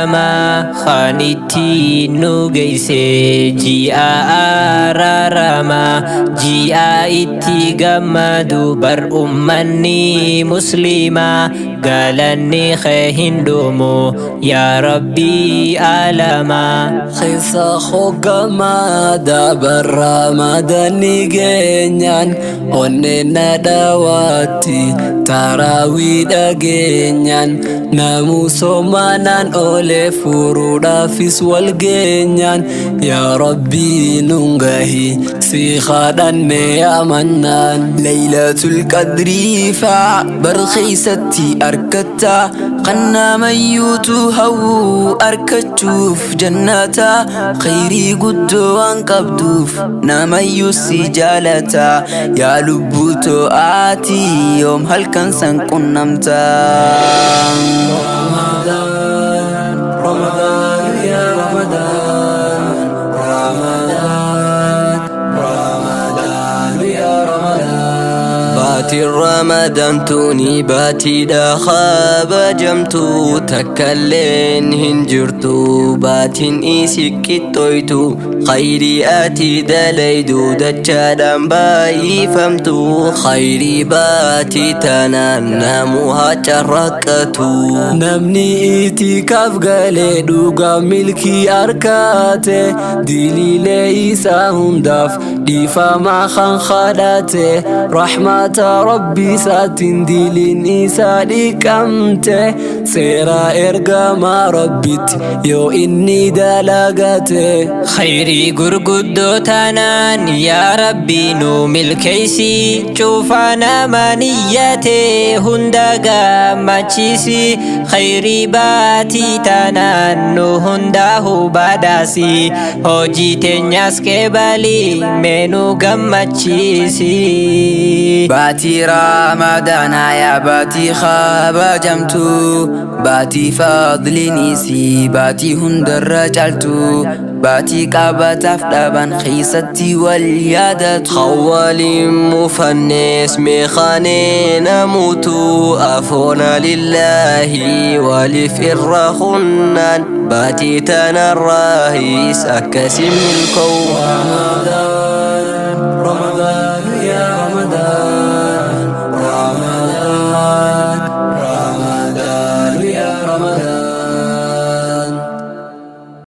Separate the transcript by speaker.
Speaker 1: lama khanitti nu geesse ji'a ararama ji'a itti gammadu bar ummanni muslima galanni kee hindumu ya rabbi alama
Speaker 2: khisa khogama dabar ramadani genyan onnena dawati tarawi dagenyan namu somanan ole furudafis wal genyan ya rabbi nungahi si khadanne ya mannan laylatul qadri fa barkhisati arkata qanna mayyutu hawu arkachuf jannata khairi guddu an qabduf namayyusi jalata ya lubuto ati yom halkan san qunnamta Ramadan Ramadan ya Ramadan Ramadan Ramadan ya Ramadan bati Ramadan tuni bati da khaba jamtu takallen hinjurtu batin isikitoitu khairi ati dalaydu dachadan bayi famtu khairi bati tananamuha charrakatu namni itikaf gale duga milki arkate dilile isa hundaf difa ma khan khadate rahmata rabbi satin dilin isa dikamte sera ergama rabbit yo inni dalagate
Speaker 1: khairi gurguddo tanan ya rabbi nu milkeisi chufana maniyate hundaga machisi khairi bati tanan nu hundahu badasi hoji tenyas kebali menu gammachisi
Speaker 2: bati ramadana ya bati khaba jamtu bati fadli nisi bati hundar jaltu باتي كعبة أفلابان خيستي واليادة خوالي مفنس ميخاني نموتو أفونا لله ولفر خنان باتي تنا الراهيس أكسم الكون